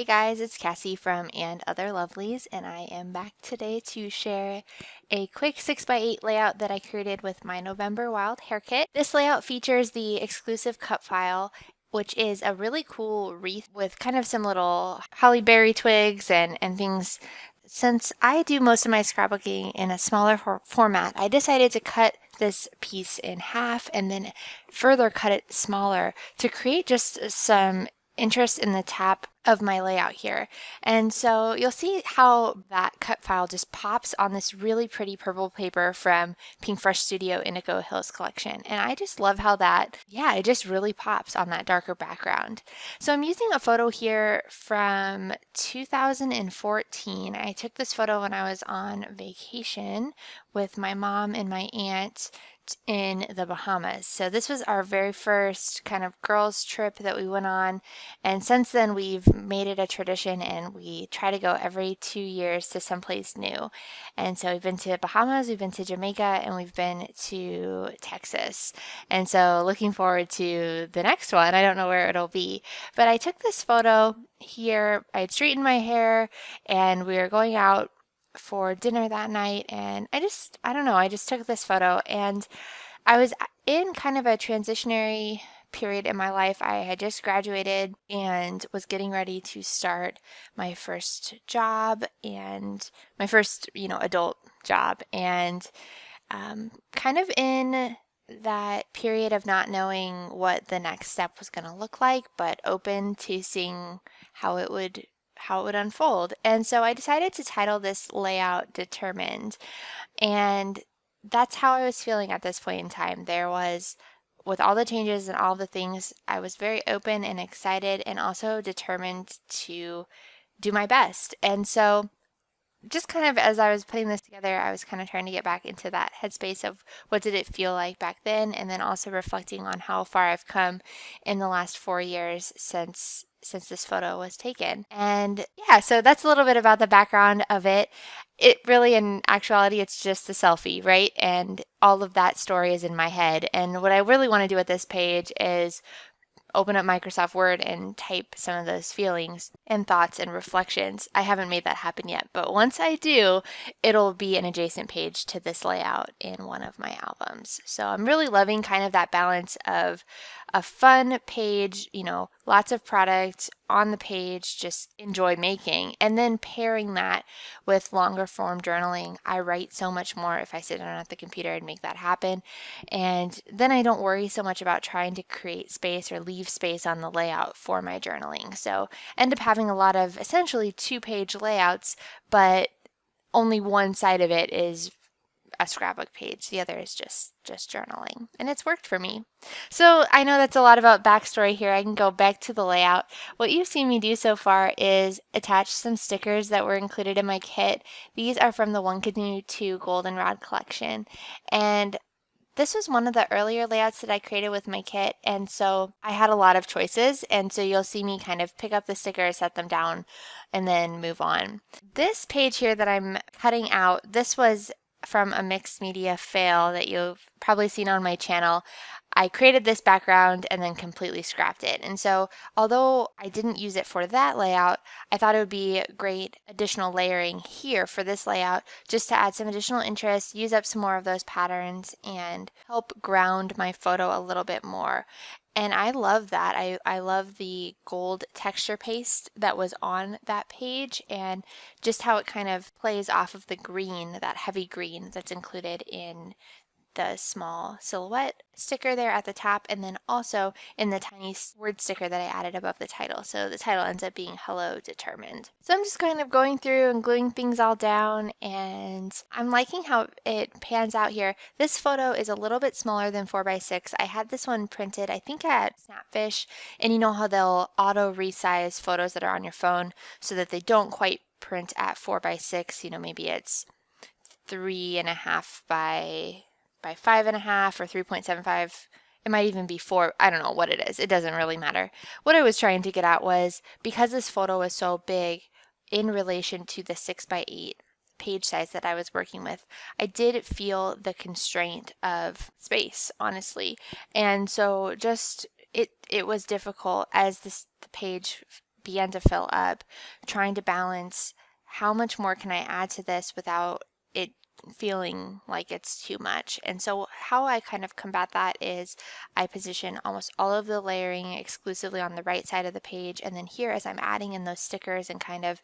Hey guys, it's Cassie from And Other Lovelies, and I am back today to share a quick 6x8 layout that I created with my November Wild Hare Kit. This layout features the exclusive cut file, which is a really cool wreath with kind of some little holly berry twigs and things. Since I do most of my scrapbooking in a smaller format, I decided to cut this piece in half and then further cut it smaller to create just some interest in the top of my layout here. And so you'll see how that cut file just pops on this really pretty purple paper from Pinkfresh Studio Indigo Hills collection. And I just love how that, it just really pops on that darker background. So I'm using a photo here from 2014. I took this photo when I was on vacation with my mom and my aunt in the Bahamas. So this was our very first kind of girls trip that we went on, and since then we've made it a tradition and we try to go every 2 years to someplace new. And so we've been to Bahamas, we've been to Jamaica, and we've been to Texas. And so looking forward to the next one. I don't know where it'll be, but I took this photo here. I had straightened my hair and we were going out for dinner that night, and I don't know, I just took this photo, and I was in kind of a transitionary period in my life. I had just graduated and was getting ready to start my first job and my first, adult job, and kind of in that period of not knowing what the next step was going to look like, but open to seeing how it would unfold. And so I decided to title this layout Determined. And that's how I was feeling at this point in time. There was, with all the changes and all the things, I was very open and excited and also determined to do my best. And so just kind of as I was putting this together, I was kind of trying to get back into that headspace of what did it feel like back then, and then also reflecting on how far I've come in the last 4 years since this photo was taken. And yeah, so that's a little bit about the background of it. It really, in actuality, it's just a selfie, right? And all of that story is in my head. And what I really want to do with this page is open up Microsoft Word and type some of those feelings and thoughts and reflections. I haven't made that happen yet, but once I do, it'll be an adjacent page to this layout in one of my albums. So I'm really loving kind of that balance of a fun page, lots of product on the page, just enjoy making, and then pairing that with longer form journaling. I write so much more if I sit down at the computer and make that happen. And then I don't worry so much about trying to create space or leave space on the layout for my journaling. So end up having a lot of essentially 2-page layouts, but only one side of it is a scrapbook page. The other is just journaling, and it's worked for me. So I know that's a lot about backstory here. I can go back to the layout. What you've seen me do so far is attach some stickers that were included in my kit. These are from the 1Canoe2 Goldenrod collection, and this was one of the earlier layouts that I created with my kit, and so I had a lot of choices, and so you'll see me kind of pick up the stickers, set them down, and then move on. This page here that I'm cutting out, this was from a mixed media fail that you've probably seen on my channel. I created this background and then completely scrapped it. And so although I didn't use it for that layout, I thought it would be great additional layering here for this layout just to add some additional interest, use up some more of those patterns, and help ground my photo a little bit more. And I love that. I love the gold texture paste that was on that page and just how it kind of plays off of the green, that heavy green that's included in the small silhouette sticker there at the top, and then also in the tiny word sticker that I added above the title. So the title ends up being Hello Determined. So I'm just kind of going through and gluing things all down, and I'm liking how it pans out here. This photo is a little bit smaller than 4x6. I had this one printed, I think at Snapfish, and you know how they'll auto resize photos that are on your phone so that they don't quite print at 4x6. Maybe it's 3.5 by 5.5 or 3.75. It might even be 4. I don't know what it is. It doesn't really matter. What I was trying to get at was, because this photo was so big in relation to the 6x8 page size that I was working with, I did feel the constraint of space, honestly. And so just it was difficult as the page began to fill up, trying to balance how much more can I add to this without it feeling like it's too much. And so how I kind of combat that is I position almost all of the layering exclusively on the right side of the page, and then here as I'm adding in those stickers and kind of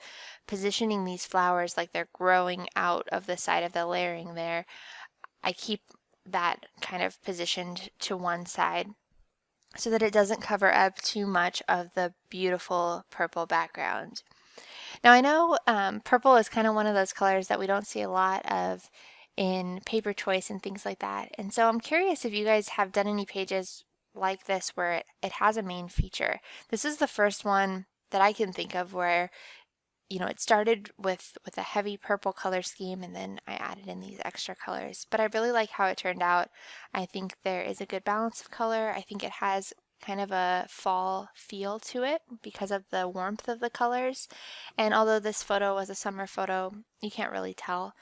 positioning these flowers like they're growing out of the side of the layering there, I keep that kind of positioned to one side so that it doesn't cover up too much of the beautiful purple background. Now I know purple is kind of one of those colors that we don't see a lot of in paper choice and things like that. And so I'm curious if you guys have done any pages like this where it has a main feature. This is the first one that I can think of where, you know, it started with a heavy purple color scheme and then I added in these extra colors. But I really like how it turned out. I think there is a good balance of color. I think it has kind of a fall feel to it because of the warmth of the colors. And although this photo was a summer photo, you can't really tell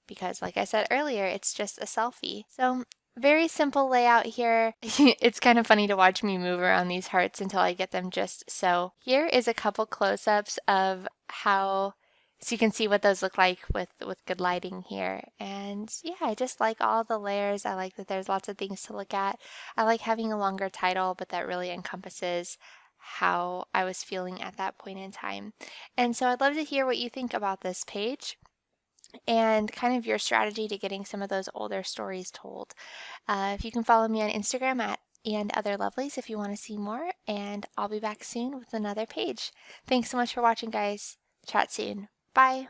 because, like I said earlier, it's just a selfie. So very simple layout here. It's kind of funny to watch me move around these hearts until I get them just so. Here is a couple close-ups of how, so you can see what those look like with good lighting here. And yeah, I just like all the layers. I like that there's lots of things to look at. I like having a longer title, but that really encompasses how I was feeling at that point in time. And so I'd love to hear what you think about this page and kind of your strategy to getting some of those older stories told. If you can follow me on Instagram at @andotherlovelies if you want to see more, and I'll be back soon with another page. Thanks so much for watching, guys. Chat soon. Bye.